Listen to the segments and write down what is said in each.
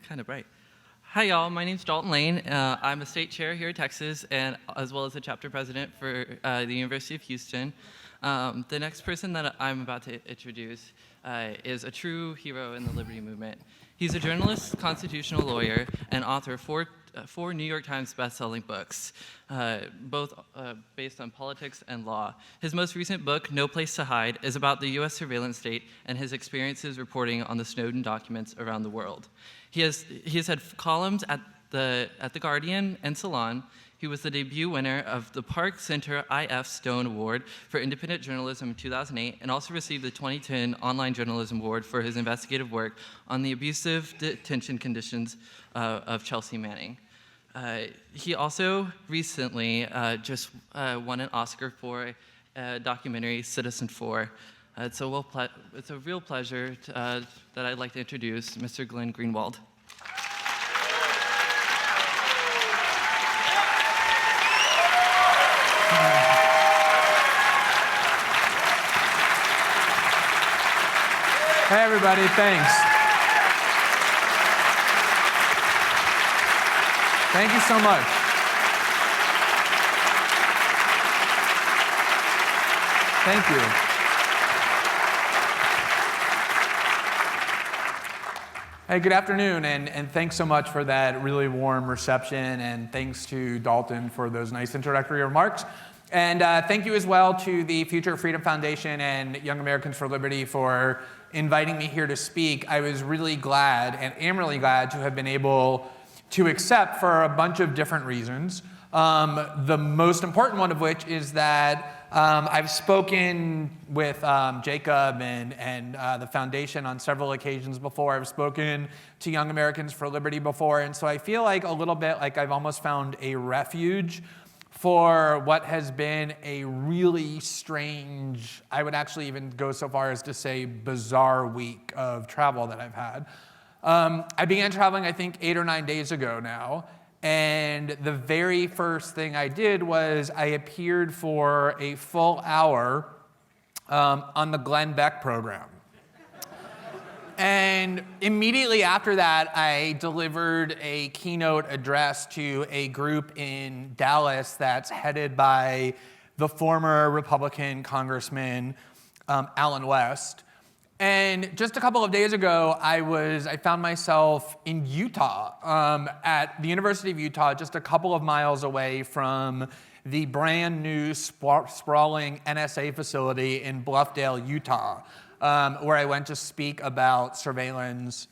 Kind of bright. Hi, y'all. My name's Dalton Lane. I'm a state chair here in Texas, and as well as a chapter president for the University of Houston. The next person that I'm about to introduce is a true hero in the liberty movement. He's a journalist, constitutional lawyer, and author of four New York Times best-selling books, both based on politics and law. His most recent book, No Place to Hide, is about the U.S. surveillance state and his experiences reporting on the Snowden documents around the world. He has had columns at the Guardian and Salon. He was the debut winner of the Park Center I.F. Stone Award for Independent Journalism in 2008, and also received the 2010 Online Journalism Award for his investigative work on the abusive detention conditions of Chelsea Manning. He also recently just won an Oscar for a documentary, Citizen 4. It's a real pleasure that I'd like to introduce Mr. Glenn Greenwald. Hey, everybody, thanks. Thank you so much. Thank you. Hey, good afternoon, and thanks so much for that really warm reception, and thanks to Dalton for those nice introductory remarks. And thank you as well to the Future of Freedom Foundation and Young Americans for Liberty for inviting me here to speak. I was really glad, and am really glad, to have been able to accept for a bunch of different reasons. The most important one of which is that I've spoken with Jacob and the foundation on several occasions before. I've spoken to Young Americans for Liberty before, and so I feel like a little bit like I've almost found a refuge for what has been a really strange, I would actually even go so far as to say bizarre week of travel that I've had. I began traveling, I think, 8 or 9 days ago now, and the very first thing I did was I appeared for a full hour on the Glenn Beck program. And immediately after that, I delivered a keynote address to a group in Dallas that's headed by the former Republican Congressman Allen West. And just a couple of days ago, I found myself in Utah, at the University of Utah, just a couple of miles away from the brand new sprawling NSA facility in Bluffdale, Utah, where I went to speak about surveillance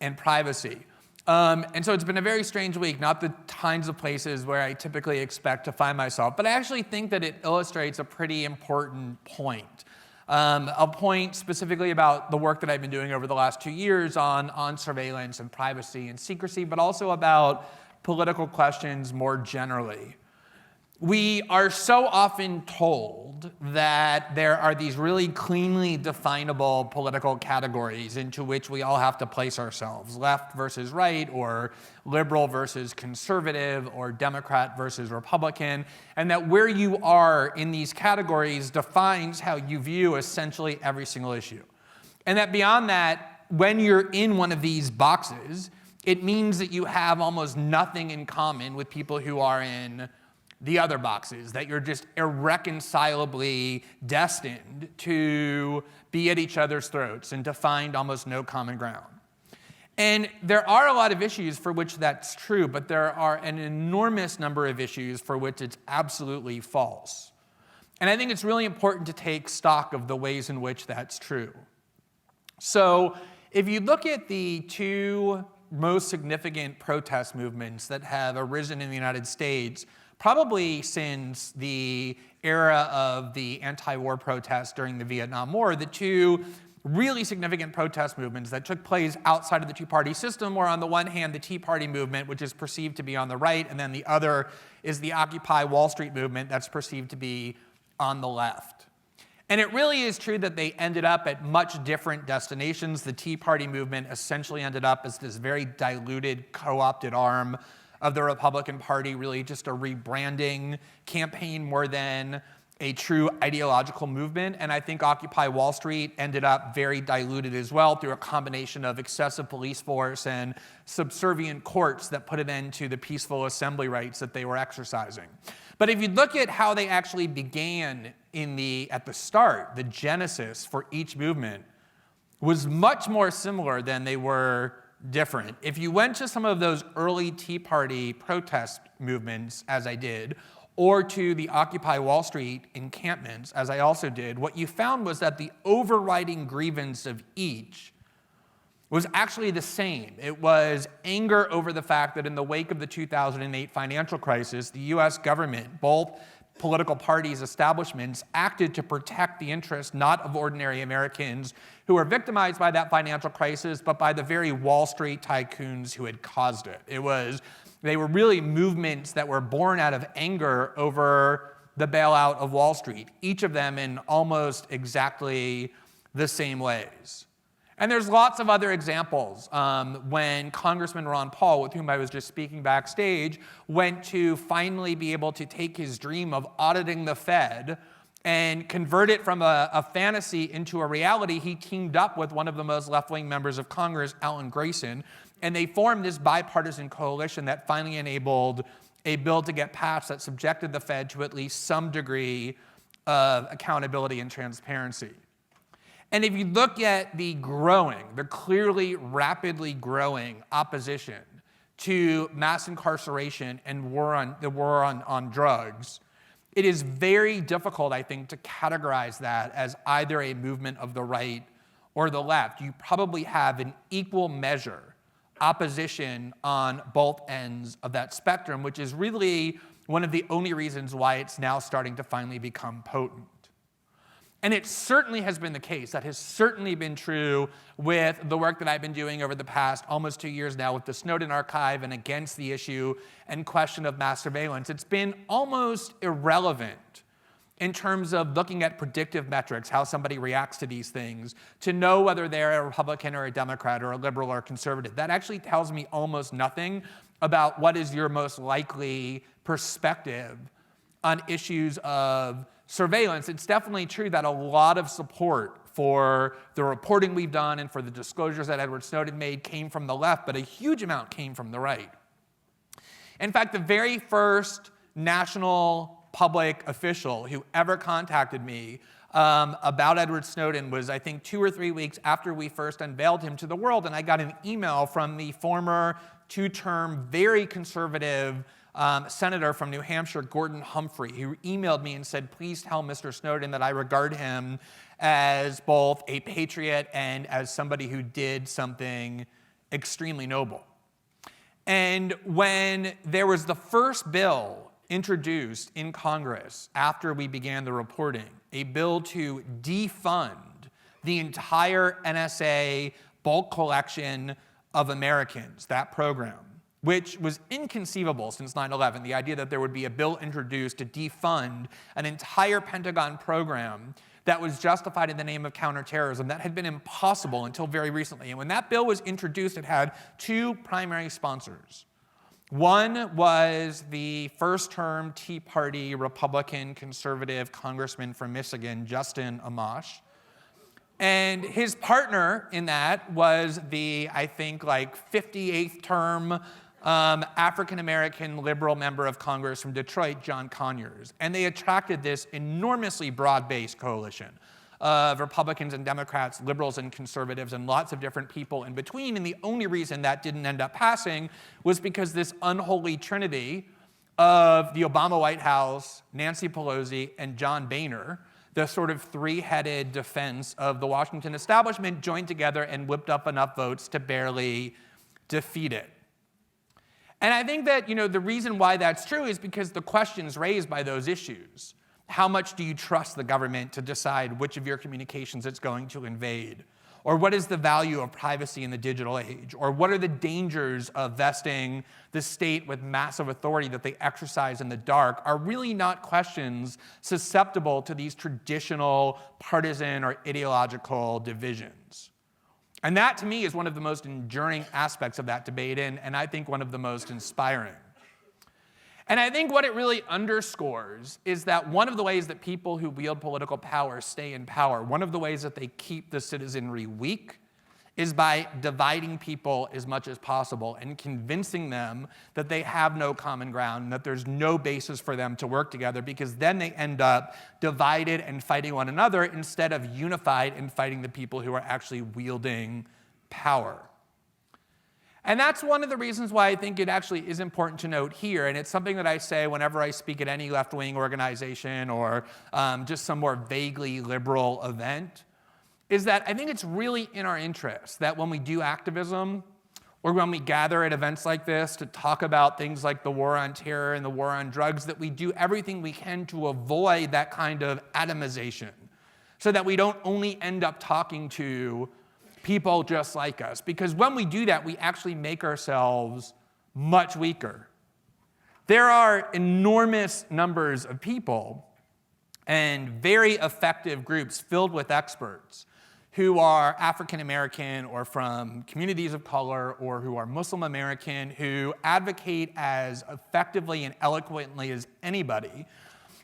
and privacy. And so it's been a very strange week, not the kinds of places where I typically expect to find myself, but I actually think that it illustrates a pretty important point. A point specifically about the work that I've been doing over the last 2 years on surveillance and privacy and secrecy, but also about political questions more generally. We are so often told that there are these really cleanly definable political categories into which we all have to place ourselves, left versus right, or liberal versus conservative, or Democrat versus Republican, and that where you are in these categories defines how you view essentially every single issue. And that beyond that, when you're in one of these boxes, it means that you have almost nothing in common with people who are in the other boxes, that you're just irreconcilably destined to be at each other's throats and to find almost no common ground. And there are a lot of issues for which that's true, but there are an enormous number of issues for which it's absolutely false. And I think it's really important to take stock of the ways in which that's true. So if you look at the two most significant protest movements that have arisen in the United States, probably since the era of the anti-war protests during the Vietnam War, the two really significant protest movements that took place outside of the two-party system were, on the one hand, the Tea Party movement, which is perceived to be on the right, and then the other is the Occupy Wall Street movement that's perceived to be on the left. And it really is true that they ended up at much different destinations. The Tea Party movement essentially ended up as this very diluted, co-opted arm of the Republican Party, really just a rebranding campaign more than a true ideological movement, and I think Occupy Wall Street ended up very diluted as well through a combination of excessive police force and subservient courts that put an end to the peaceful assembly rights that they were exercising. But if you look at how they actually began at the start, the genesis for each movement was much more similar than they were different. If you went to some of those early Tea Party protest movements, as I did, or to the Occupy Wall Street encampments, as I also did, what you found was that the overriding grievance of each was actually the same. It was anger over the fact that in the wake of the 2008 financial crisis, the US government, both political parties, establishments, acted to protect the interests not of ordinary Americans who were victimized by that financial crisis, but by the very Wall Street tycoons who had caused it. They were really movements that were born out of anger over the bailout of Wall Street, each of them in almost exactly the same ways. And there's lots of other examples. When Congressman Ron Paul, with whom I was just speaking backstage, went to finally be able to take his dream of auditing the Fed and convert it from a fantasy into a reality, he teamed up with one of the most left-wing members of Congress, Alan Grayson, and they formed this bipartisan coalition that finally enabled a bill to get passed that subjected the Fed to at least some degree of accountability and transparency. And if you look at the clearly rapidly growing opposition to mass incarceration and the war on drugs, it is very difficult, I think, to categorize that as either a movement of the right or the left. You probably have an equal measure opposition on both ends of that spectrum, which is really one of the only reasons why it's now starting to finally become potent. And it certainly has been the case. That has certainly been true with the work that I've been doing over the past almost 2 years now with the Snowden Archive and against the issue and question of mass surveillance. It's been almost irrelevant in terms of looking at predictive metrics, how somebody reacts to these things, to know whether they're a Republican or a Democrat or a liberal or a conservative. That actually tells me almost nothing about what is your most likely perspective on issues of surveillance. It's definitely true that a lot of support for the reporting we've done and for the disclosures that Edward Snowden made came from the left, but a huge amount came from the right. In fact, the very first national public official who ever contacted me about Edward Snowden was, I think, 2 or 3 weeks after we first unveiled him to the world, and I got an email from the former 2-term, very conservative senator from New Hampshire, Gordon Humphrey, who emailed me and said, please tell Mr. Snowden that I regard him as both a patriot and as somebody who did something extremely noble. And when there was the first bill introduced in Congress after we began the reporting, a bill to defund the entire NSA bulk collection of Americans, that program, which was inconceivable since 9/11, the idea that there would be a bill introduced to defund an entire Pentagon program that was justified in the name of counterterrorism. That had been impossible until very recently. And when that bill was introduced, it had 2 primary sponsors. One was the first-term Tea Party Republican conservative congressman from Michigan, Justin Amash. And his partner in that was the, I think, 58th term African-American liberal member of Congress from Detroit, John Conyers. And they attracted this enormously broad-based coalition of Republicans and Democrats, liberals and conservatives, and lots of different people in between. And the only reason that didn't end up passing was because this unholy trinity of the Obama White House, Nancy Pelosi, and John Boehner, the sort of 3-headed defense of the Washington establishment, joined together and whipped up enough votes to barely defeat it. And I think that, the reason why that's true is because the questions raised by those issues. How much do you trust the government to decide which of your communications it's going to invade? Or what is the value of privacy in the digital age? Or what are the dangers of vesting the state with massive authority that they exercise in the dark are really not questions susceptible to these traditional partisan or ideological divisions. And that, to me, is one of the most enduring aspects of that debate, and I think one of the most inspiring. And I think what it really underscores is that one of the ways that people who wield political power stay in power, one of the ways that they keep the citizenry weak, is by dividing people as much as possible and convincing them that they have no common ground and that there's no basis for them to work together, because then they end up divided and fighting one another instead of unified and fighting the people who are actually wielding power. And that's one of the reasons why I think it actually is important to note here, and it's something that I say whenever I speak at any left-wing organization or just some more vaguely liberal event, is that I think it's really in our interest that when we do activism or when we gather at events like this to talk about things like the war on terror and the war on drugs, that we do everything we can to avoid that kind of atomization so that we don't only end up talking to people just like us. Because when we do that, we actually make ourselves much weaker. There are enormous numbers of people and very effective groups filled with experts who are African American or from communities of color or who are Muslim American, who advocate as effectively and eloquently as anybody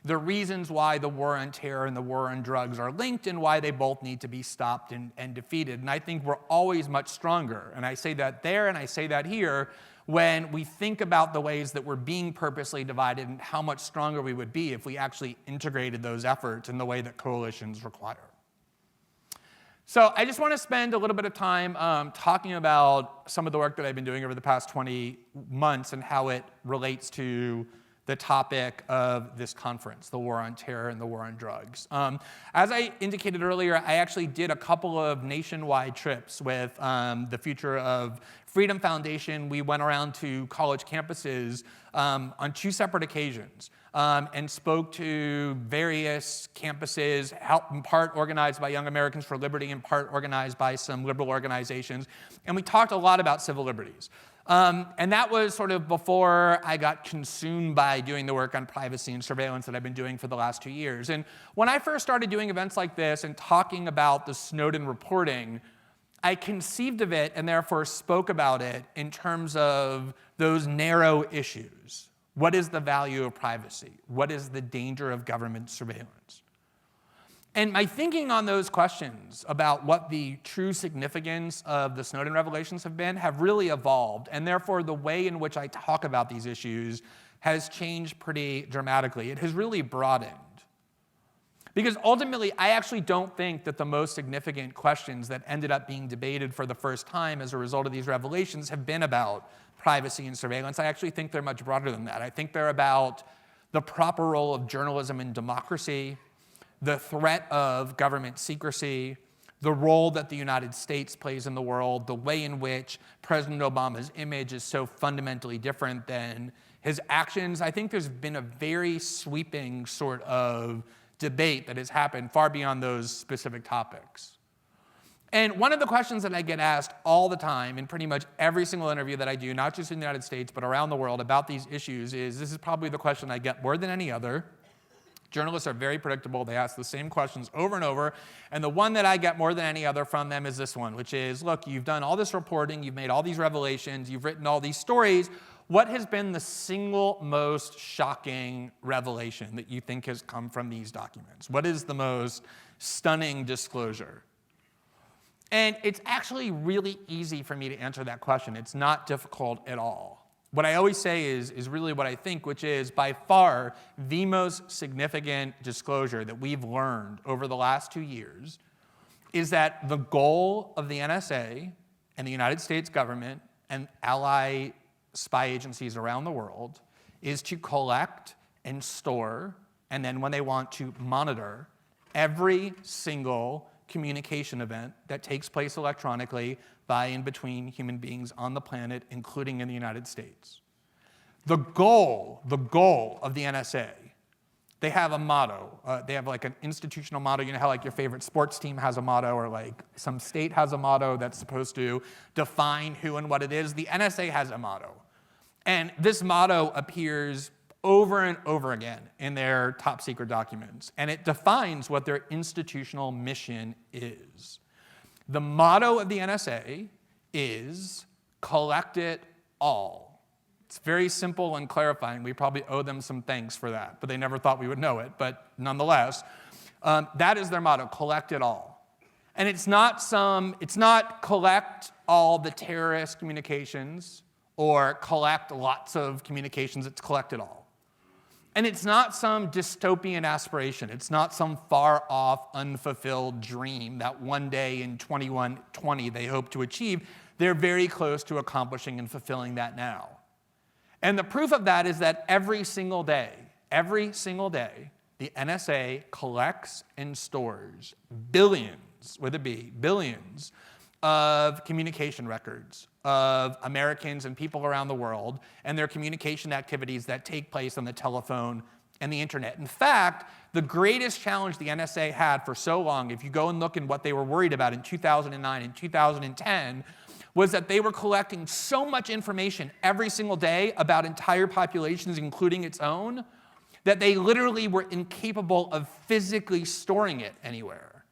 the reasons why the war on terror and the war on drugs are linked and why they both need to be stopped and defeated. And I think we're always much stronger. And I say that there and I say that here when we think about the ways that we're being purposely divided and how much stronger we would be if we actually integrated those efforts in the way that coalitions require. So I just want to spend a little bit of time talking about some of the work that I've been doing over the past 20 months and how it relates to the topic of this conference, the war on terror and the war on drugs. As I indicated earlier, I actually did a couple of nationwide trips with the Future of Freedom Foundation. We went around to college campuses on 2 separate occasions and spoke to various campuses, in part organized by Young Americans for Liberty, in part organized by some liberal organizations. And we talked a lot about civil liberties. And that was sort of before I got consumed by doing the work on privacy and surveillance that I've been doing for the last 2 years. And when I first started doing events like this and talking about the Snowden reporting, I conceived of it and therefore spoke about it in terms of those narrow issues. What is the value of privacy? What is the danger of government surveillance? And my thinking on those questions about what the true significance of the Snowden revelations have really evolved. And therefore, the way in which I talk about these issues has changed pretty dramatically. It has really broadened. Because ultimately, I actually don't think that the most significant questions that ended up being debated for the first time as a result of these revelations have been about privacy and surveillance. I actually think they're much broader than that. I think they're about the proper role of journalism in democracy, the threat of government secrecy, the role that the United States plays in the world, the way in which President Obama's image is so fundamentally different than his actions. I think there's been a very sweeping sort of debate that has happened far beyond those specific topics. And one of the questions that I get asked all the time in pretty much every single interview that I do, not just in the United States, but around the world about these issues is, this is probably the question I get more than any other. Journalists are very predictable. They ask the same questions over and over. And the one that I get more than any other from them is this one, which is, look, you've done all this reporting, you've made all these revelations, you've written all these stories. What has been the single most shocking revelation that you think has come from these documents? What is the most stunning disclosure? And it's actually really easy for me to answer that question. It's not difficult at all. What I always say is really what I think, which is by far the most significant disclosure that we've learned over the last 2 years is that the goal of the NSA and the United States government and ally spy agencies around the world is to collect and store, and then when they want to monitor, every single communication event that takes place electronically by and between human beings on the planet, including in the United States. The goal of the NSA, they have a motto. They have like an institutional motto. You know how like your favorite sports team has a motto, or like some state has a motto that's supposed to define who and what it is? The NSA has a motto. And this motto appears over and over again in their top secret documents. And it defines what their institutional mission is. The motto of the NSA is collect it all. It's very simple and clarifying. We probably owe them some thanks for that, but they never thought we would know it. But nonetheless, that is their motto, collect it all. And it's not collect all the terrorist communications or collect lots of communications, it's collect it all. And it's not some dystopian aspiration. It's not some far-off, unfulfilled dream that one day in 2120 they hope to achieve. They're very close to accomplishing and fulfilling that now. And the proof of that is that every single day, the NSA collects and stores billions, with a B, billions of communication records of Americans and people around the world and their communication activities that take place on the telephone and the internet. In fact, the greatest challenge the NSA had for so long, if you go and look at what they were worried about in 2009 and 2010, was that they were collecting so much information every single day about entire populations, including its own, that they literally were incapable of physically storing it anywhere.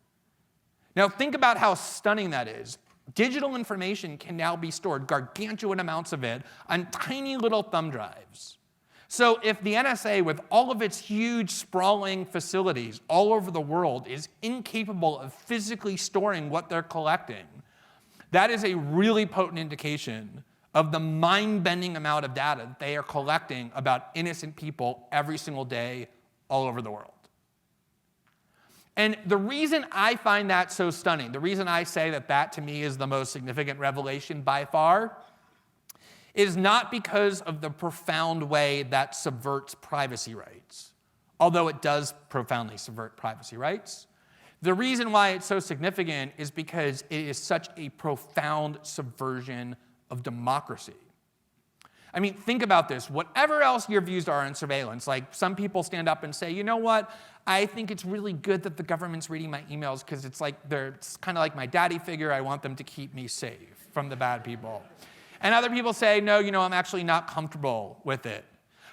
Now think about how stunning that is. Digital information can now be stored, gargantuan amounts of it, on tiny little thumb drives. So if the NSA, with all of its huge, sprawling facilities all over the world, is incapable of physically storing what they're collecting, that is a really potent indication of the mind-bending amount of data that they are collecting about innocent people every single day all over the world. And the reason I find that so stunning, the reason I say that that to me is the most significant revelation by far, is not because of the profound way that subverts privacy rights, although it does profoundly subvert privacy rights. The reason why it's so significant is because it is such a profound subversion of democracy. I mean, think about this. Whatever else your views are on surveillance, like some people stand up and say, you know what, I think it's really good that the government's reading my emails because it's kind of like my daddy figure. I want them to keep me safe from the bad people. And other people say, no, I'm actually not comfortable with it.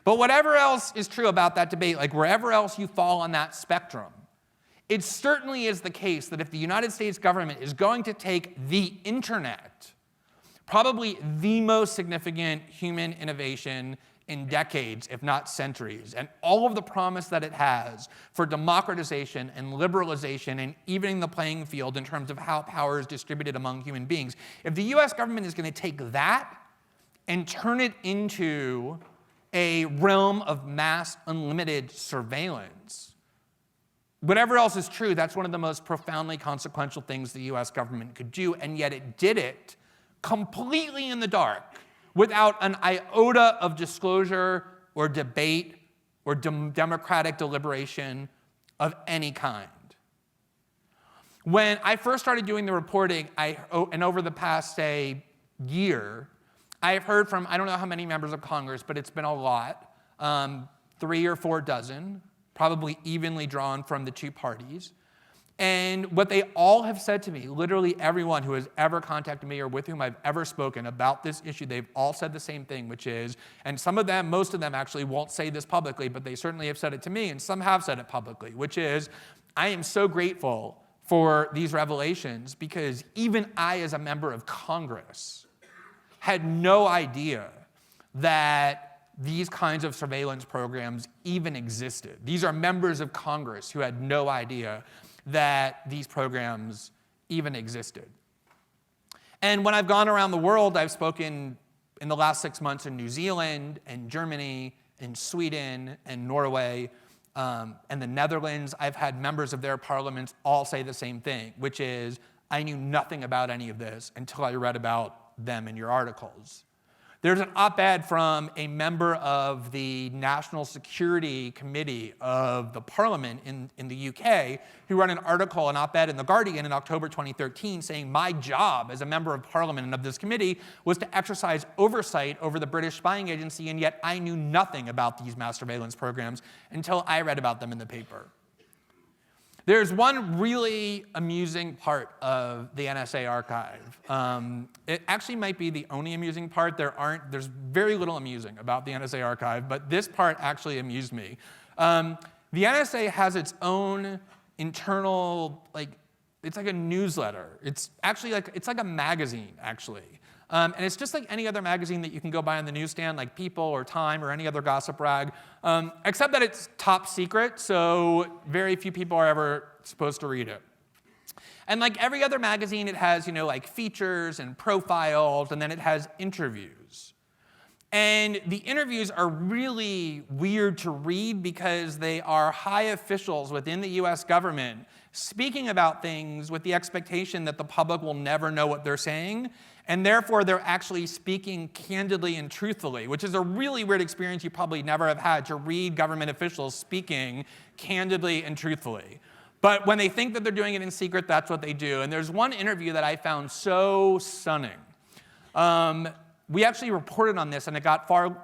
But whatever else is true about that debate, like wherever else you fall on that spectrum, it certainly is the case that if the United States government is going to take the internet, probably the most significant human innovation in decades, if not centuries, and all of the promise that it has for democratization and liberalization and evening the playing field in terms of how power is distributed among human beings, if the US government is going to take that and turn it into a realm of mass unlimited surveillance, whatever else is true, that's one of the most profoundly consequential things the US government could do, and yet it did it completely in the dark, without an iota of disclosure or debate or democratic deliberation of any kind. When I first started doing the reporting, and over the past, say, year, I've heard from, I don't know how many members of Congress, but it's been a lot, 3 or 4 dozen, probably evenly drawn from the two parties. And what they all have said to me, literally everyone who has ever contacted me or with whom I've ever spoken about this issue, they've all said the same thing, which is, and some of them, most of them actually won't say this publicly, but they certainly have said it to me, and some have said it publicly, which is, I am so grateful for these revelations because even I, as a member of Congress, had no idea that these kinds of surveillance programs even existed. These are members of Congress who had no idea that these programs even existed. And when I've gone around the world, I've spoken in the last 6 months in New Zealand and Germany and Sweden and Norway and the Netherlands. I've had members of their parliaments all say the same thing, which is, I knew nothing about any of this until I read about them in your articles. There's an op-ed from a member of the National Security Committee of the Parliament in the UK who wrote an article, an op-ed in The Guardian in October 2013 saying my job as a member of Parliament and of this committee was to exercise oversight over the British spying agency, and yet I knew nothing about these mass surveillance programs until I read about them in the paper. There's one really amusing part of the NSA Archive. It actually might be the only amusing part. There's very little amusing about the NSA Archive, but this part actually amused me. The NSA has its own internal, it's like a newsletter. It's actually it's like a magazine, actually. And it's just like any other magazine that you can go buy on the newsstand, like People or Time or any other gossip rag, except that it's top secret, so very few people are ever supposed to read it. And like every other magazine, it has, like features and profiles, and then it has interviews. And the interviews are really weird to read because they are high officials within the US government speaking about things with the expectation that the public will never know what they're saying, and therefore they're actually speaking candidly and truthfully, which is a really weird experience you probably never have had, to read government officials speaking candidly and truthfully. But when they think that they're doing it in secret, that's what they do. And there's one interview that I found so stunning. We actually reported on this, and it got far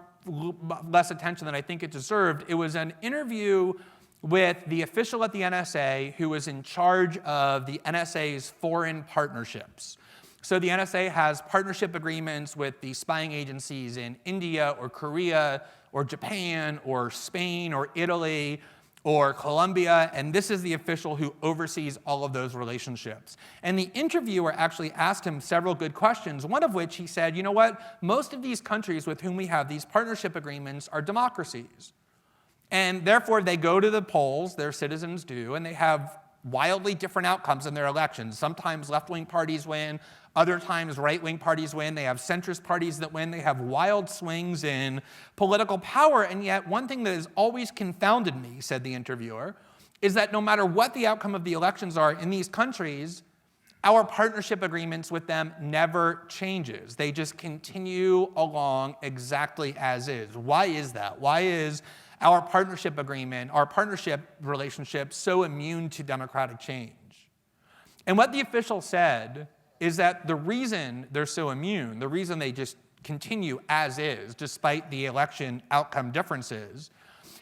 less attention than I think it deserved. It was an interview with the official at the NSA who was in charge of the NSA's foreign partnerships. So the NSA has partnership agreements with the spying agencies in India or Korea or Japan or Spain or Italy or Colombia, and this is the official who oversees all of those relationships. And the interviewer actually asked him several good questions, one of which he said, you know what, most of these countries with whom we have these partnership agreements are democracies. And therefore, they go to the polls, their citizens do, and they have wildly different outcomes in their elections. Sometimes left-wing parties win, other times right-wing parties win. They have centrist parties that win. They have wild swings in political power. And yet, one thing that has always confounded me, said the interviewer, is that no matter what the outcome of the elections are in these countries, our partnership agreements with them never changes. They just continue along exactly as is. Why is that? Why is our partnership agreement, our partnership relationship, so immune to democratic change? And what the official said is that the reason they're so immune, the reason they just continue as is, despite the election outcome differences,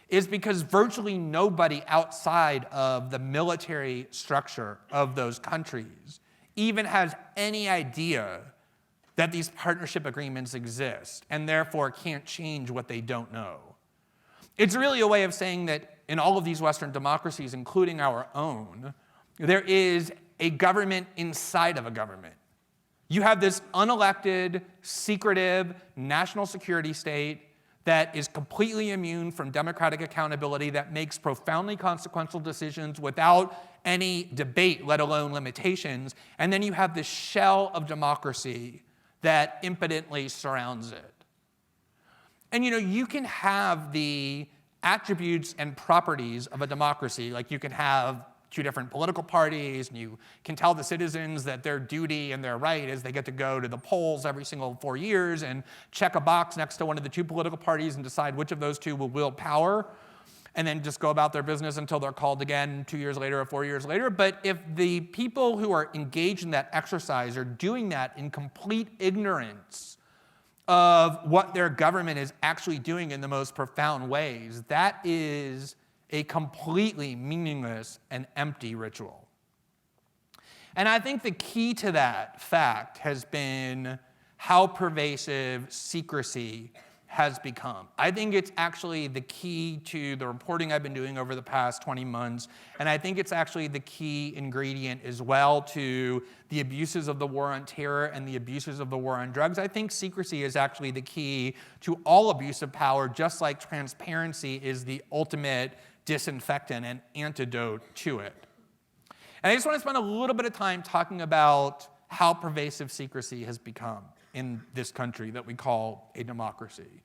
is because virtually nobody outside of the military structure of those countries even has any idea that these partnership agreements exist, and therefore can't change what they don't know. It's really a way of saying that in all of these Western democracies, including our own, there is a government inside of a government. You have this unelected, secretive, national security state that is completely immune from democratic accountability, that makes profoundly consequential decisions without any debate, let alone limitations. And then you have this shell of democracy that impotently surrounds it. And you can have the attributes and properties of a democracy. Like you can have two different political parties, and you can tell the citizens that their duty and their right is they get to go to the polls every single 4 years and check a box next to one of the two political parties and decide which of those two will wield power, and then just go about their business until they're called again 2 years later or 4 years later. But if the people who are engaged in that exercise are doing that in complete ignorance of what their government is actually doing in the most profound ways, that is a completely meaningless and empty ritual. And I think the key to that fact has been how pervasive secrecy has become. I think it's actually the key to the reporting I've been doing over the past 20 months, and I think it's actually the key ingredient as well to the abuses of the war on terror and the abuses of the war on drugs. I think secrecy is actually the key to all abuse of power, just like transparency is the ultimate disinfectant and antidote to it. And I just want to spend a little bit of time talking about how pervasive secrecy has become in this country that we call a democracy.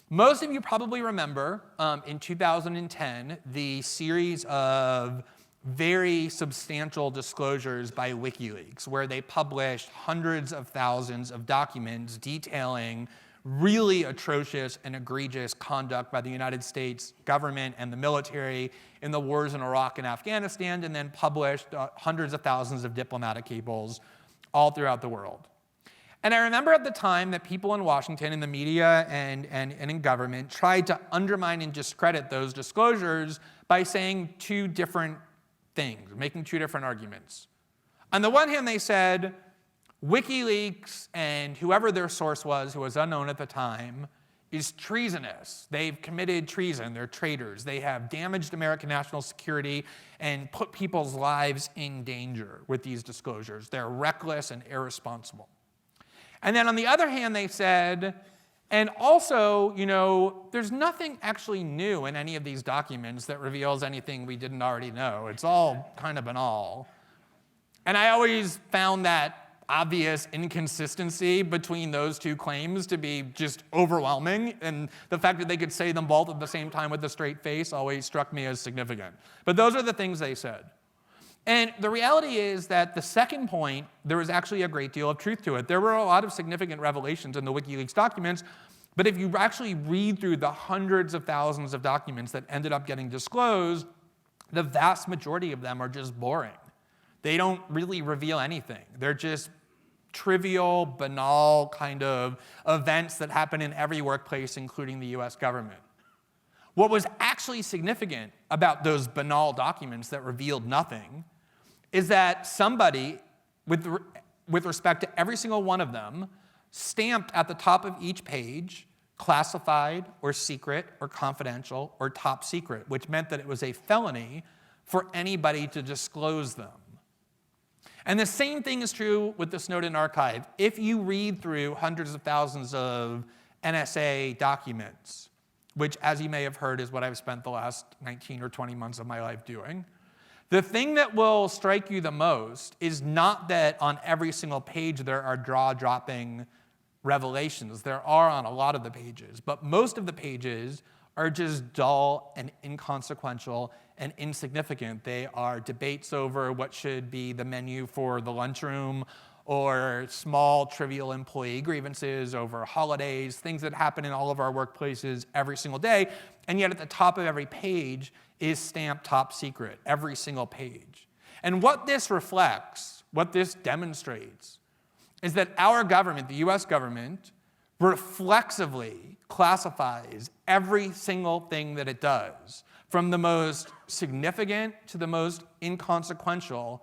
Most of you probably remember in 2010 the series of very substantial disclosures by Wikileaks, where they published hundreds of thousands of documents detailing really atrocious and egregious conduct by the United States government and the military in the wars in Iraq and Afghanistan, and then published hundreds of thousands of diplomatic cables all throughout the world. And I remember at the time that people in Washington, in the media and in government, tried to undermine and discredit those disclosures by saying two different things, making two different arguments. On the one hand, they said, WikiLeaks and whoever their source was, who was unknown at the time, is treasonous. They've committed treason. They're traitors. They have damaged American national security and put people's lives in danger with these disclosures. They're reckless and irresponsible. And then on the other hand, they said, and also, there's nothing actually new in any of these documents that reveals anything we didn't already know. It's all kind of banal. And I always found that obvious inconsistency between those two claims to be just overwhelming, and the fact that they could say them both at the same time with a straight face always struck me as significant. But those are the things they said. And the reality is that the second point, there was actually a great deal of truth to it. There were a lot of significant revelations in the WikiLeaks documents, but if you actually read through the hundreds of thousands of documents that ended up getting disclosed, the vast majority of them are just boring. They don't really reveal anything. They're just trivial, banal kind of events that happen in every workplace, including the US government. What was actually significant about those banal documents that revealed nothing is that somebody, with respect to every single one of them, stamped at the top of each page, classified or secret or confidential or top secret, which meant that it was a felony for anybody to disclose them. And the same thing is true with the Snowden archive. If you read through hundreds of thousands of NSA documents, which, as you may have heard, is what I've spent the last 19 or 20 months of my life doing, the thing that will strike you the most is not that on every single page there are jaw-dropping revelations. There are on a lot of the pages, but most of the pages are just dull and inconsequential and insignificant. They are debates over what should be the menu for the lunchroom, or small, trivial employee grievances over holidays, things that happen in all of our workplaces every single day. And yet at the top of every page is stamped top secret, every single page. And what this reflects, what this demonstrates, is that our government, the US government, reflexively classifies every single thing that it does, from the most significant to the most inconsequential,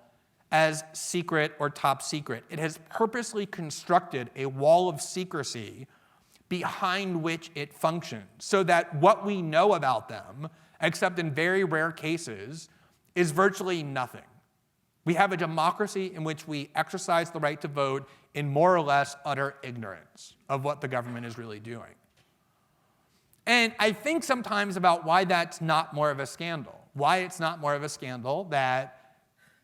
as secret or top secret. It has purposely constructed a wall of secrecy behind which it functions, so that what we know about them, except in very rare cases, is virtually nothing. We have a democracy in which we exercise the right to vote in more or less utter ignorance of what the government is really doing. And I think sometimes about why that's not more of a scandal, why it's not more of a scandal that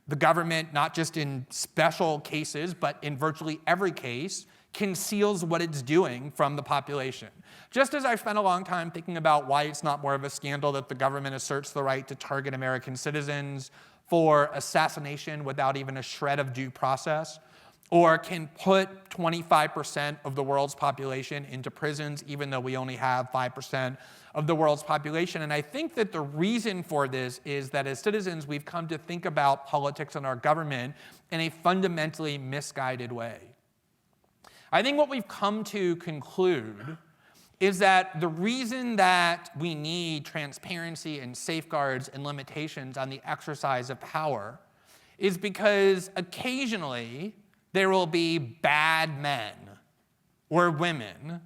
the government, not just in special cases, but in virtually every case, conceals what it's doing from the population. Just as I've spent a long time thinking about why it's not more of a scandal that the government asserts the right to target American citizens for assassination without even a shred of due process, or can put 25% of the world's population into prisons, even though we only have 5% of the world's population. And I think that the reason for this is that as citizens, we've come to think about politics and our government in a fundamentally misguided way. I think what we've come to conclude is that the reason that we need transparency and safeguards and limitations on the exercise of power is because occasionally there will be bad men or women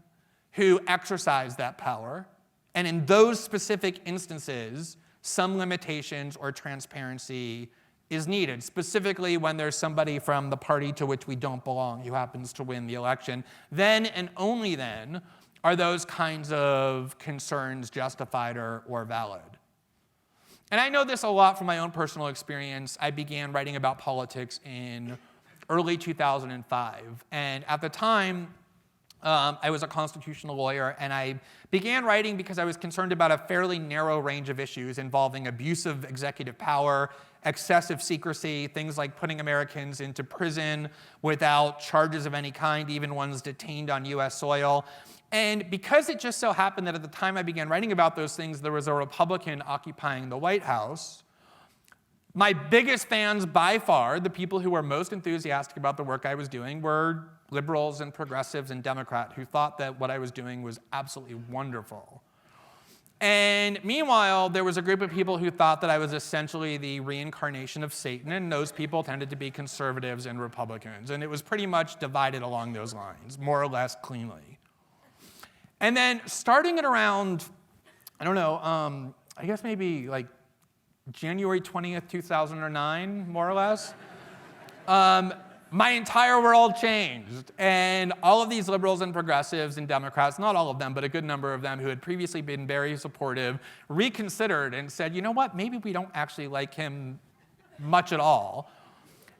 who exercise that power, and in those specific instances, some limitations or transparency is needed, specifically when there's somebody from the party to which we don't belong who happens to win the election. Then and only then are those kinds of concerns justified or valid. And I know this a lot from my own personal experience. I began writing about politics in early 2005. And at the time, I was a constitutional lawyer, and I began writing because I was concerned about a fairly narrow range of issues involving abuse of executive power, excessive secrecy, things like putting Americans into prison without charges of any kind, even ones detained on US soil. And because it just so happened that at the time I began writing about those things, there was a Republican occupying the White House, my biggest fans by far, the people who were most enthusiastic about the work I was doing, were liberals and progressives and Democrats who thought that what I was doing was absolutely wonderful. And meanwhile, there was a group of people who thought that I was essentially the reincarnation of Satan, and those people tended to be conservatives and Republicans. And it was pretty much divided along those lines, more or less cleanly. And then starting at around, I don't know, I guess maybe like January 20th, 2009, more or less, my entire world changed. And all of these liberals and progressives and Democrats, not all of them, but a good number of them who had previously been very supportive, reconsidered and said, you know what, maybe we don't actually like him much at all.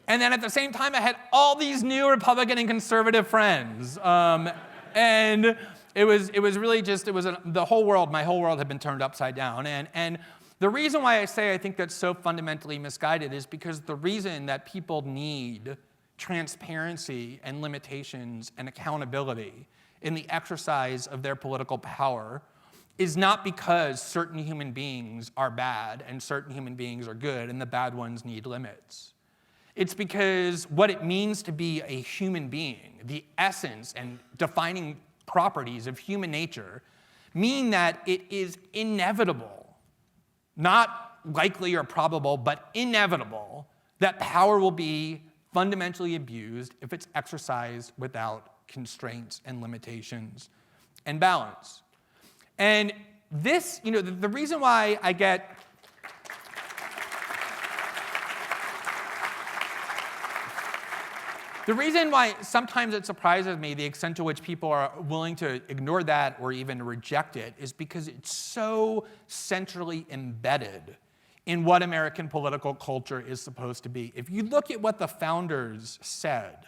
And then at the same time, I had all these new Republican and conservative friends. And it was really just, the whole world, my whole world had been turned upside down. And the reason why I say I think that's so fundamentally misguided is because the reason that people need transparency and limitations and accountability in the exercise of their political power is not because certain human beings are bad and certain human beings are good and the bad ones need limits. It's because what it means to be a human being, the essence and defining properties of human nature, mean that it is inevitable, not likely or probable, but inevitable, that power will be fundamentally abused if it's exercised without constraints and limitations and balance. And this, the reason why I get the reason why sometimes it surprises me the extent to which people are willing to ignore that or even reject it is because it's so centrally embedded in what American political culture is supposed to be. If you look at what the founders said,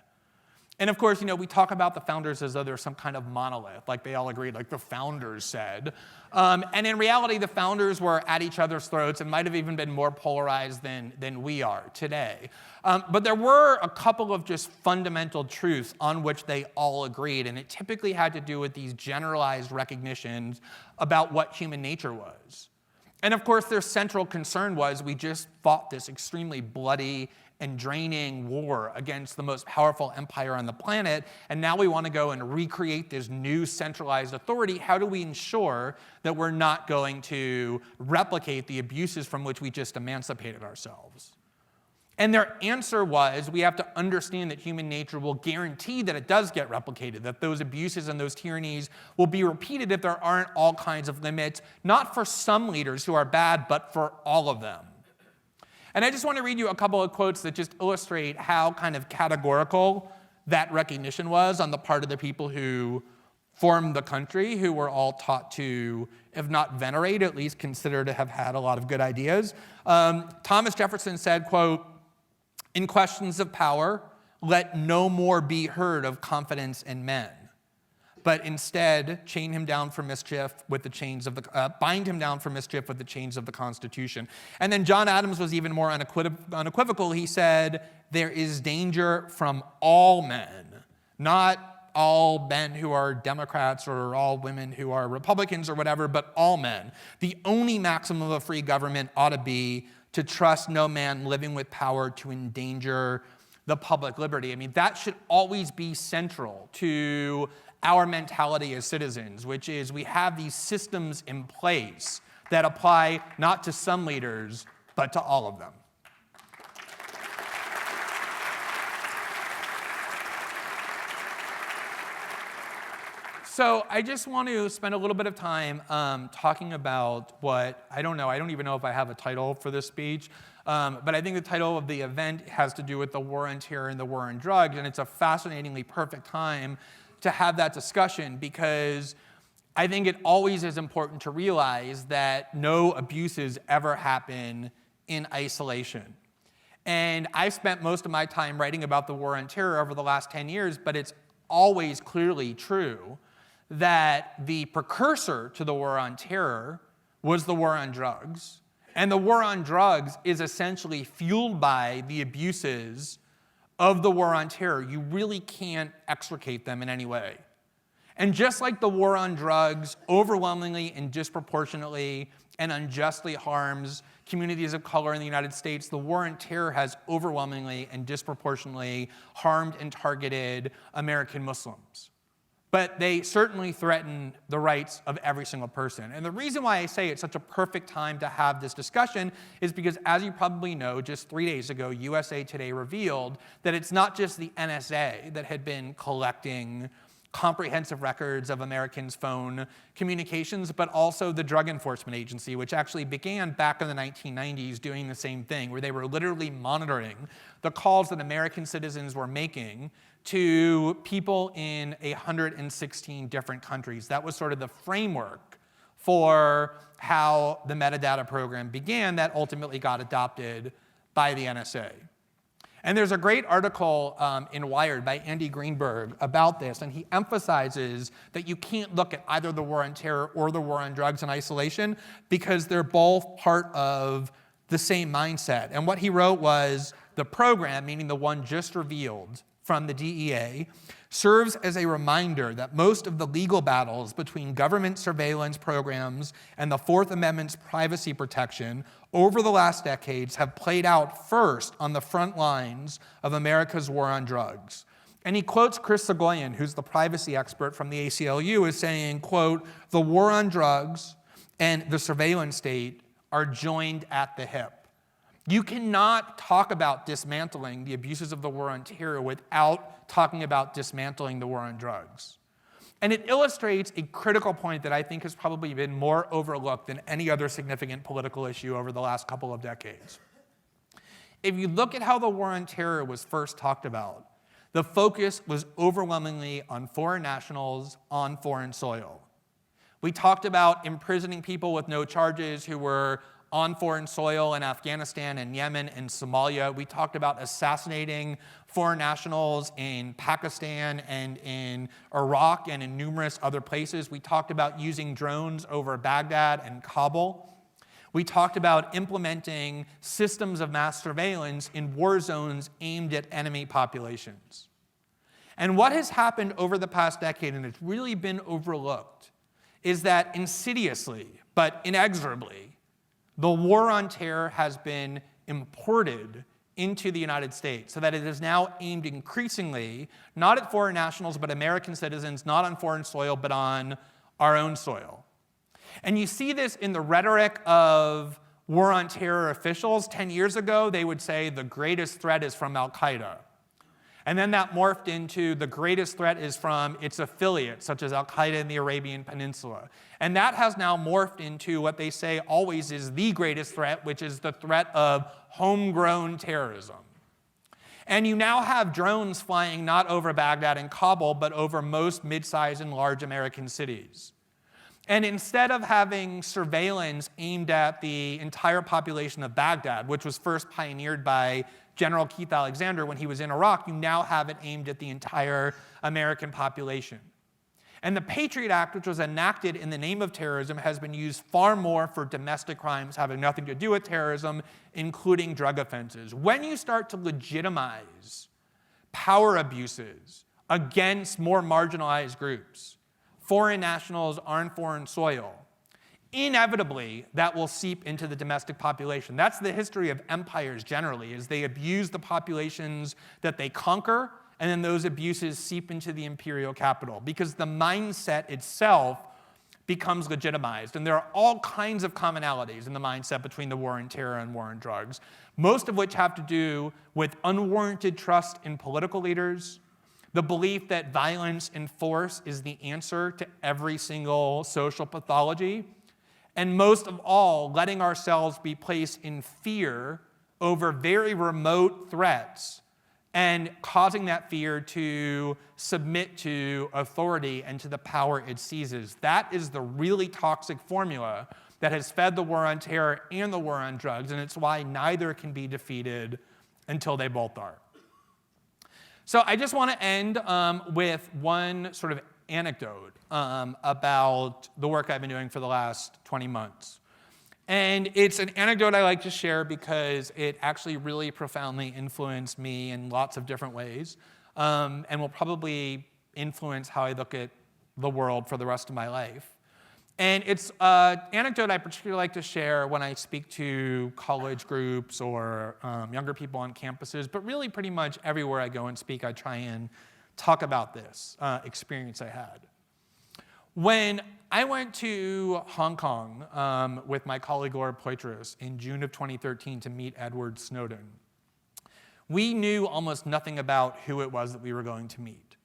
and of course, we talk about the founders as though they're some kind of monolith, like they all agreed, like the founders said. And in reality, the founders were at each other's throats and might have even been more polarized than we are today. But there were a couple of just fundamental truths on which they all agreed, and it typically had to do with these generalized recognitions about what human nature was. And of course, their central concern was we just fought this extremely bloody and draining war against the most powerful empire on the planet, and now we want to go and recreate this new centralized authority. How do we ensure that we're not going to replicate the abuses from which we just emancipated ourselves? And their answer was, we have to understand that human nature will guarantee that it does get replicated, that those abuses and those tyrannies will be repeated if there aren't all kinds of limits, not for some leaders who are bad, but for all of them. And I just want to read you a couple of quotes that just illustrate how kind of categorical that recognition was on the part of the people who formed the country, who were all taught to, if not venerate, at least consider to have had a lot of good ideas. Thomas Jefferson said, quote, "In questions of power, let no more be heard of confidence in men, but instead chain him down for mischief with the chains of the bind him down for mischief with the chains of the Constitution." And then John Adams was even more unequivocal. He said, "There is danger from all men, not all men who are Democrats or all women who are Republicans or whatever, but all men. The only maximum of a free government ought to be to trust no man living with power to endanger the public liberty." I mean, that should always be central to our mentality as citizens, which is we have these systems in place that apply not to some leaders, but to all of them. So I just want to spend a little bit of time talking about what, I don't even know if I have a title for this speech, but I think the title of the event has to do with the war on terror and the war on drugs, and it's a fascinatingly perfect time to have that discussion because I think it always is important to realize that no abuses ever happen in isolation. And I've spent most of my time writing about the war on terror over the last 10 years, but it's always clearly true that the precursor to the war on terror was the war on drugs. And the war on drugs is essentially fueled by the abuses of the war on terror. You really can't extricate them in any way. And just like the war on drugs overwhelmingly and disproportionately and unjustly harms communities of color in the United States, the war on terror has overwhelmingly and disproportionately harmed and targeted American Muslims. But they certainly threaten the rights of every single person. And the reason why I say it's such a perfect time to have this discussion is because, as you probably know, just 3 days ago, USA Today revealed that it's not just the NSA that had been collecting comprehensive records of Americans' phone communications, but also the Drug Enforcement Agency, which actually began back in the 1990s doing the same thing, where they were literally monitoring the calls that American citizens were making to people in 116 different countries. That was sort of the framework for how the metadata program began that ultimately got adopted by the NSA. And there's a great article in Wired by Andy Greenberg about this, and he emphasizes that you can't look at either the war on terror or the war on drugs in isolation because they're both part of the same mindset. And what he wrote was the program, meaning the one just revealed from the DEA, serves as a reminder that most of the legal battles between government surveillance programs and the Fourth Amendment's privacy protection over the last decades have played out first on the front lines of America's war on drugs. And he quotes Chris Sagoyan, who's the privacy expert from the ACLU, as saying, quote, "The war on drugs and the surveillance state are joined at the hip." You cannot talk about dismantling the abuses of the war on terror without talking about dismantling the war on drugs. And it illustrates a critical point that I think has probably been more overlooked than any other significant political issue over the last couple of decades. If you look at how the war on terror was first talked about, the focus was overwhelmingly on foreign nationals on foreign soil. We talked about imprisoning people with no charges who were on foreign soil in Afghanistan and Yemen and Somalia. We talked about assassinating foreign nationals in Pakistan and in Iraq and in numerous other places. We talked about using drones over Baghdad and Kabul. We talked about implementing systems of mass surveillance in war zones aimed at enemy populations. And what has happened over the past decade, and it's really been overlooked, is that insidiously, but inexorably, the war on terror has been imported into the United States so that it is now aimed increasingly not at foreign nationals but American citizens, not on foreign soil but on our own soil. And you see this in the rhetoric of war on terror officials. 10 years ago, they would say the greatest threat is from Al-Qaeda. And then that morphed into the greatest threat is from its affiliates, such as Al-Qaeda in the Arabian Peninsula. And that has now morphed into what they say always is the greatest threat, which is the threat of homegrown terrorism. And you now have drones flying not over Baghdad and Kabul, but over most mid-sized and large American cities. And instead of having surveillance aimed at the entire population of Baghdad, which was first pioneered by General Keith Alexander when he was in Iraq, you now have it aimed at the entire American population. And the Patriot Act, which was enacted in the name of terrorism, has been used far more for domestic crimes having nothing to do with terrorism, including drug offenses. When you start to legitimize power abuses against more marginalized groups, foreign nationals on foreign soil, inevitably that will seep into the domestic population. That's the history of empires generally, is they abuse the populations that they conquer, and then those abuses seep into the imperial capital because the mindset itself becomes legitimized. And there are all kinds of commonalities in the mindset between the war on terror and war on drugs, most of which have to do with unwarranted trust in political leaders, the belief that violence and force is the answer to every single social pathology, and most of all, letting ourselves be placed in fear over very remote threats and causing that fear to submit to authority and to the power it seizes. That is the really toxic formula that has fed the war on terror and the war on drugs, and it's why neither can be defeated until they both are. So I just want to end with one sort of anecdote about the work I've been doing for the last 20 months. And it's an anecdote I like to share because it actually really profoundly influenced me in lots of different ways, and will probably influence how I look at the world for the rest of my life. And it's an anecdote I particularly like to share when I speak to college groups or younger people on campuses, but really pretty much everywhere I go and speak, I try and talk about this experience I had. When I went to Hong Kong with my colleague Laura Poitras in June of 2013 to meet Edward Snowden, we knew almost nothing about who it was that we were going to meet.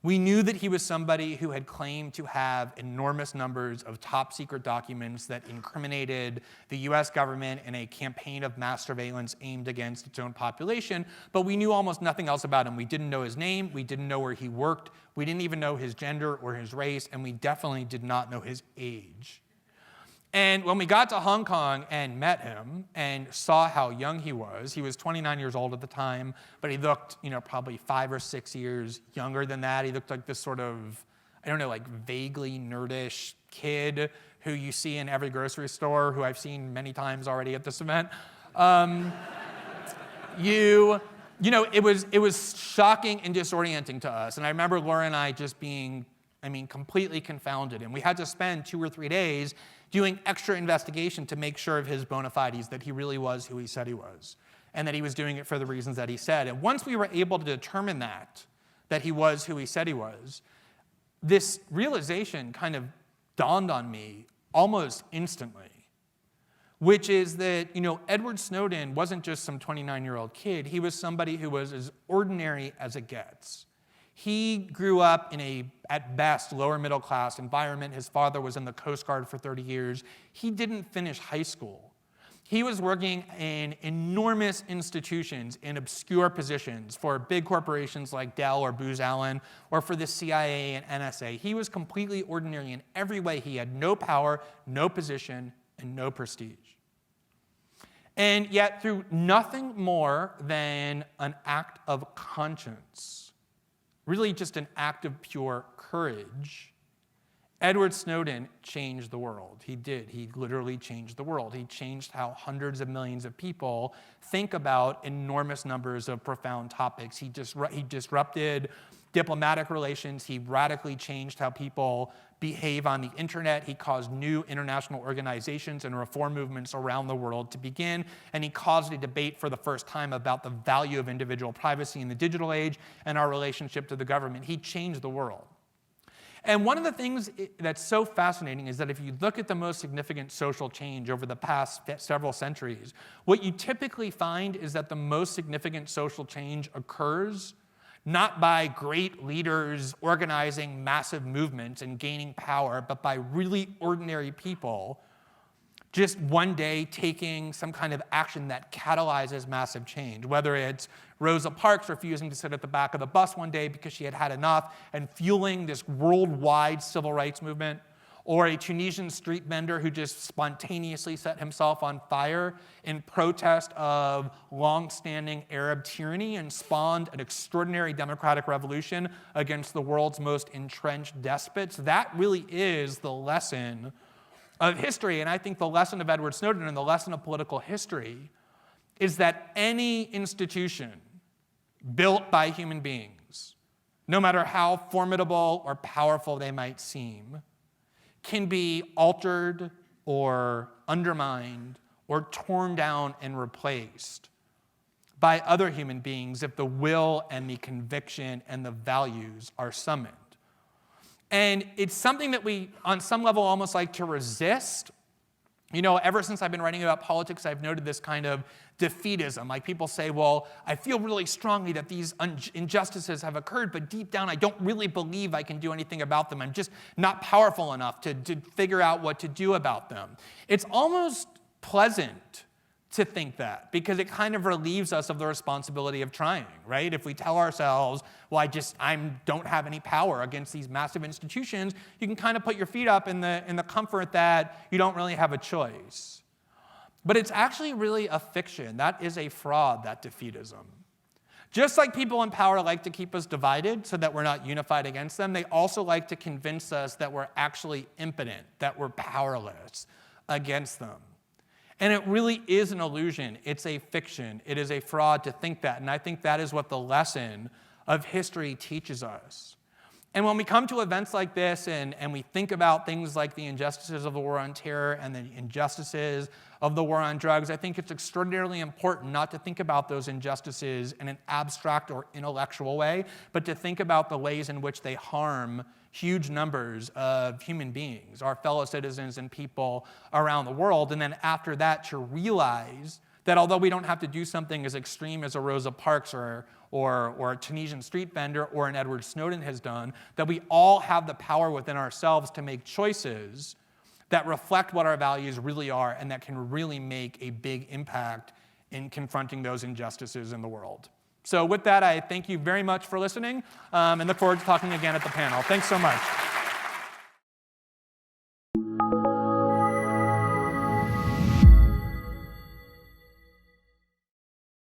We knew that he was somebody who had claimed to have enormous numbers of top secret documents that incriminated the US government in a campaign of mass surveillance aimed against its own population, but we knew almost nothing else about him. We didn't know his name, we didn't know where he worked, we didn't even know his gender or his race, and we definitely did not know his age. And when we got to Hong Kong and met him and saw how young he was 29 years old at the time, but he looked, probably 5 or 6 years younger than that. He looked like this sort of, like vaguely nerdish kid who you see in every grocery store, who I've seen many times already at this event. It was shocking and disorienting to us. And I remember Laura and I just being, completely confounded. And we had to spend 2 or 3 days doing extra investigation to make sure of his bona fides, that he really was who he said he was, and that he was doing it for the reasons that he said. And once we were able to determine that he was who he said he was, this realization kind of dawned on me almost instantly, which is that, Edward Snowden wasn't just some 29-year-old kid. He was somebody who was as ordinary as it gets. He grew up in a, at best, lower middle class environment. His father was in the Coast Guard for 30 years. He didn't finish high school. He was working in enormous institutions in obscure positions for big corporations like Dell or Booz Allen, or for the CIA and NSA. He was completely ordinary in every way. He had no power, no position, and no prestige. And yet, through nothing more than an act of conscience, really just an act of pure courage, Edward Snowden changed the world. He did. He literally changed the world. He changed how hundreds of millions of people think about enormous numbers of profound topics. He disrupted diplomatic relations. He radically changed how people behave on the internet. He caused new international organizations and reform movements around the world to begin, and he caused a debate for the first time about the value of individual privacy in the digital age and our relationship to the government. He changed the world. And one of the things that's so fascinating is that if you look at the most significant social change over the past several centuries, what you typically find is that the most significant social change occurs not by great leaders organizing massive movements and gaining power, but by really ordinary people just one day taking some kind of action that catalyzes massive change, whether it's Rosa Parks refusing to sit at the back of the bus one day because she had had enough and fueling this worldwide civil rights movement, or a Tunisian street vendor who just spontaneously set himself on fire in protest of long-standing Arab tyranny and spawned an extraordinary democratic revolution against the world's most entrenched despots. That really is the lesson of history. And I think the lesson of Edward Snowden and the lesson of political history is that any institution built by human beings, no matter how formidable or powerful they might seem, can be altered or undermined or torn down and replaced by other human beings if the will and the conviction and the values are summoned. And it's something that we, on some level, almost like to resist. Ever since I've been writing about politics, I've noted this kind of defeatism. Like people say, well, I feel really strongly that these injustices have occurred, but deep down I don't really believe I can do anything about them. I'm just not powerful enough to figure out what to do about them. It's almost pleasant to think that, because it kind of relieves us of the responsibility of trying, right? If we tell ourselves, well, I don't have any power against these massive institutions, you can kind of put your feet up in the comfort that you don't really have a choice. But it's actually really a fiction. That is a fraud, that defeatism. Just like people in power like to keep us divided so that we're not unified against them, they also like to convince us that we're actually impotent, that we're powerless against them. And it really is an illusion. It's a fiction. It is a fraud to think that. And I think that is what the lesson of history teaches us. And when we come to events like this and we think about things like the injustices of the war on terror and the injustices of the war on drugs, I think it's extraordinarily important not to think about those injustices in an abstract or intellectual way, but to think about the ways in which they harm huge numbers of human beings, our fellow citizens and people around the world. And then after that, to realize that although we don't have to do something as extreme as a Rosa Parks or or a Tunisian street vendor or an Edward Snowden has done, that we all have the power within ourselves to make choices that reflect what our values really are and that can really make a big impact in confronting those injustices in the world. So with that, I thank you very much for listening and look forward to talking again at the panel. Thanks so much.